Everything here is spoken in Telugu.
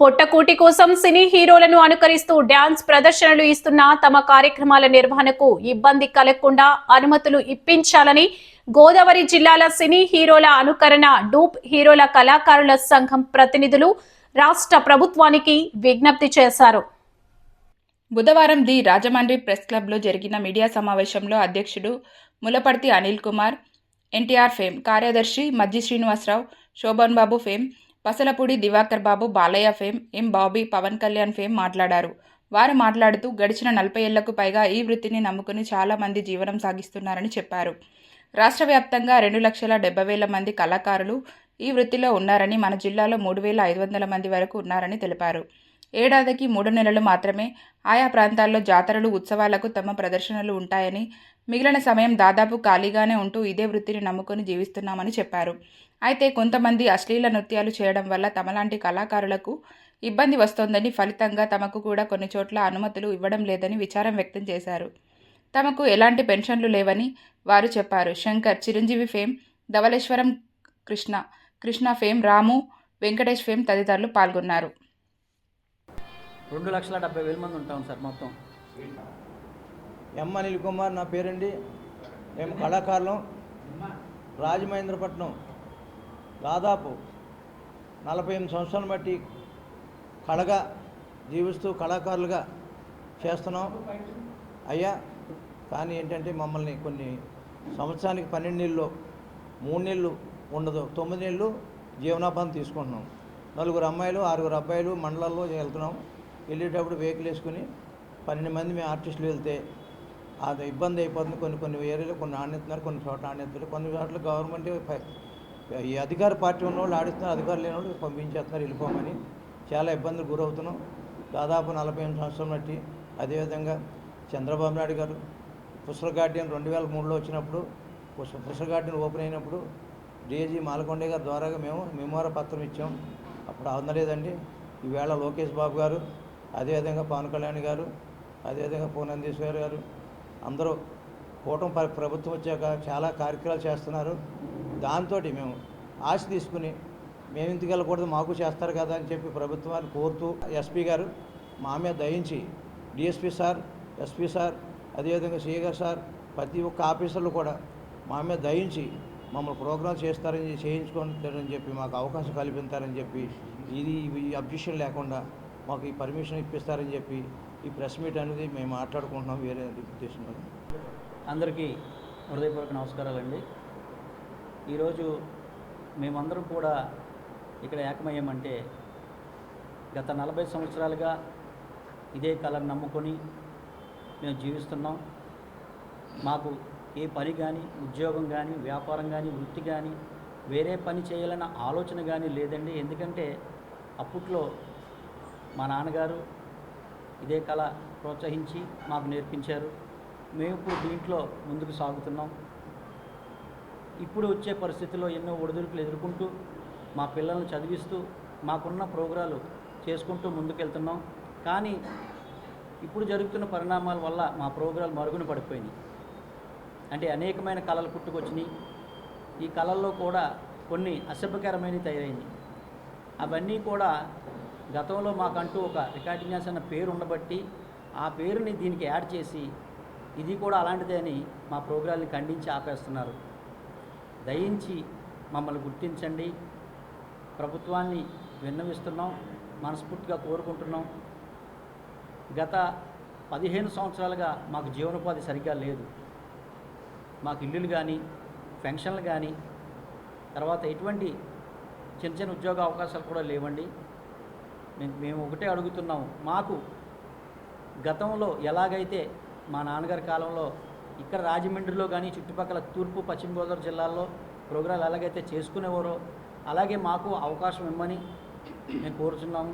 పొట్టకూటి కోసం సినీ హీరోలను అనుకరిస్తూ డాన్స్ ప్రదర్శనలు ఇస్తున్న తమ కార్యక్రమాల నిర్వహణకు ఇబ్బంది కలగకుండా అనుమతులు ఇప్పించాలని గోదావరి జిల్లాల సినీ హీరోల అనుకరణ డూప్ హీరోల కళాకారుల సంఘం ప్రతినిధులు రాష్ట్ర ప్రభుత్వానికి విజ్ఞప్తి చేశారు. బుధవారం ది రాజమండ్రి ప్రెస్ క్లబ్లో జరిగిన మీడియా సమావేశంలో అధ్యక్షుడు ములపర్తి అనిల్ కుమార్, ఎన్టీఆర్ ఫేమ్ కార్యదర్శి మజ్జి శ్రీనివాసరావు, శోభన్ బాబు ఫేమ్, పసలపూడి దివాకర్ బాబు, బాలయ్య ఫేమ్, ఎం బాబీ, పవన్ కళ్యాణ్ ఫేమ్ మాట్లాడారు. వారు మాట్లాడుతూ గడిచిన 40 ఏళ్లకు పైగా ఈ వృత్తిని నమ్ముకుని చాలా మంది జీవనం సాగిస్తున్నారని చెప్పారు. రాష్ట్ర వ్యాప్తంగా 2,70,000 మంది కళాకారులు ఈ వృత్తిలో ఉన్నారని, మన జిల్లాలో 3,500 మంది వరకు ఉన్నారని తెలిపారు. ఏడాదికి 3 నెలలు మాత్రమే ఆయా ప్రాంతాల్లో జాతరలు, ఉత్సవాలకు తమ ప్రదర్శనలు ఉంటాయని, మిగిలిన సమయం దాదాపు ఖాళీగానే ఉంటూ ఇదే వృత్తిని నమ్ముకొని జీవిస్తున్నామని చెప్పారు. అయితే కొంతమంది అశ్లీల నృత్యాలు చేయడం వల్ల తమలాంటి కళాకారులకు ఇబ్బంది వస్తోందని, ఫలితంగా తమకు కూడా కొన్ని చోట్ల అనుమతులు ఇవ్వడం లేదని విచారం వ్యక్తం చేశారు. తమకు ఎలాంటి పెన్షన్లు లేవని వారు చెప్పారు. శంకర్, చిరంజీవి ఫేమ్, ధవళేశ్వరం కృష్ణ ఫేమ్, రాము, వెంకటేష్ ఫేమ్ తదితరులు పాల్గొన్నారు. 2,70,000 మంది ఉంటాం సార్ మొత్తం. ఎం అనిల్ కుమార్ నా పేరండి. మేము కళాకారులం. రాజమహేంద్రపట్నం దాదాపు 48 సంవత్సరాలు బట్టి కళగా జీవిస్తూ కళాకారులుగా చేస్తున్నాం అయ్యా. కానీ ఏంటంటే మమ్మల్ని కొన్ని సంవత్సరానికి 12 నెలలు, 3 నెలలు ఉండదు, 9 నెలలు జీవనోపాధి తీసుకుంటున్నాం. 4 అమ్మాయిలు 6 అబ్బాయిలు మండలాల్లో వెళ్తున్నాం. వెళ్ళేటప్పుడు వెహికల్ వేసుకుని 12 మంది మేము ఆర్టిస్టులు వెళ్తే అది ఇబ్బంది అయిపోతుంది. కొన్ని ఏరియాలో కొన్ని ఆడిస్తున్నారు, కొన్ని చోట్ల ఆడిస్తున్నారు, కొన్ని చోట్ల గవర్నమెంట్ ఈ అధికార పార్టీ ఉన్న వాళ్ళు ఆడిస్తున్నారు, అధికారులు లేని వాళ్ళు పంపించేస్తున్నారు వెళ్ళిపోమని. చాలా ఇబ్బందులు గురవుతున్నాం. దాదాపు 48 సంవత్సరం బట్టి. అదేవిధంగా చంద్రబాబు నాయుడు గారు పుష్కర్ గార్డెన్ 2003లో వచ్చినప్పుడు, పుష్కర్ గార్డెన్ ఓపెన్ అయినప్పుడు డిఐజీ మాలకొండ గారి ద్వారాగా మేము మెమోరా పత్రం ఇచ్చాం. అప్పుడు అందలేదండి. ఈవేళ లోకేష్ బాబు గారు, అదేవిధంగా పవన్ కళ్యాణ్ గారు, అదేవిధంగా పూనందీశ్వర్ గారు అందరూ కూటమి ప్రభుత్వం వచ్చాక చాలా కార్యక్రమాలు చేస్తున్నారు. దాంతో మేము ఆశ తీసుకుని మేము ఇంటికి వెళ్ళకూడదు, మాకు చేస్తారు కదా అని చెప్పి ప్రభుత్వాన్ని కోరుతూ ఎస్పీ గారు మా మీద దయించి, డిఎస్పీ సార్, ఎస్పీ సార్, అదేవిధంగా సిఐ గారు సార్, ప్రతి ఒక్క ఆఫీసర్లు కూడా మా మీద దయించి మమ్మల్ని ప్రోగ్రామ్ చేయించుకుంటారని చెప్పి మాకు అవకాశం కల్పిస్తారని చెప్పి, ఈ అబ్జెక్షన్ లేకుండా మాకు ఈ పర్మిషన్ ఇప్పిస్తారని చెప్పి ఈ ప్రెస్ మీట్ అనేది మేము మాట్లాడుకుంటున్నాం. వేరే ఉద్దేశం. అందరికీ హృదయపూర్వక నమస్కారాలండి. ఈరోజు మేమందరం కూడా ఇక్కడ ఏకమయ్యామంటే గత 40 సంవత్సరాలుగా ఇదే కళను నమ్ముకొని మేము జీవిస్తున్నాం. మాకు ఏ పని కానీ, ఉద్యోగం కానీ, వ్యాపారం కానీ, వృత్తి కానీ, వేరే పని చేయాలన్న ఆలోచన కానీ లేదండి. ఎందుకంటే అప్పట్లో మా నాన్నగారు ఇదే కళ ప్రోత్సహించి మాకు నేర్పించారు. మేము ఇప్పుడు దీంట్లో ముందుకు సాగుతున్నాం. ఇప్పుడు వచ్చే పరిస్థితుల్లో ఎన్నో ఒడిదుడుకులు ఎదుర్కొంటూ మా పిల్లల్ని చదివిస్తూ మాకున్న ప్రోగ్రాలు చేసుకుంటూ ముందుకెళ్తున్నాం. కానీ ఇప్పుడు జరుగుతున్న పరిణామాల వల్ల మా ప్రోగ్రాలు మరుగున పడిపోయినాయి. అంటే అనేకమైన కళలు పుట్టుకొచ్చినాయి. ఈ కళల్లో కూడా కొన్ని అసభ్యకరమైనవి తయారైనాయి. అవన్నీ కూడా గతంలో మాకంటూ ఒక రికార్డింగ్ డాన్స్ అన్న పేరు ఉండబట్టి ఆ పేరుని దీనికి యాడ్ చేసి ఇది కూడా అలాంటిదే అని మా ప్రోగ్రాల్ని ఖండించి ఆపేస్తున్నారు. దయించి మమ్మల్ని గుర్తించండి. ప్రభుత్వాన్ని విన్నవిస్తున్నాం, మనస్ఫూర్తిగా కోరుకుంటున్నాం. గత 15 సంవత్సరాలుగా మాకు జీవనోపాధి సరిగ్గా లేదు. మాకు ఇల్లులు కానీ, పెన్షన్లు కానీ, తర్వాత ఎటువంటి చిన్న ఉద్యోగ అవకాశాలు కూడా లేవండి. మేము ఒకటే అడుగుతున్నాము. మాకు గతంలో ఎలాగైతే మా నాన్నగారి కాలంలో ఇక్కడ రాజమండ్రిలో కానీ చుట్టుపక్కల తూర్పు పశ్చిమ గోదావరి జిల్లాల్లో ప్రోగ్రాలు ఎలాగైతే చేసుకునేవారో అలాగే మాకు అవకాశం ఇవ్వమని మేము కోరుతున్నాము.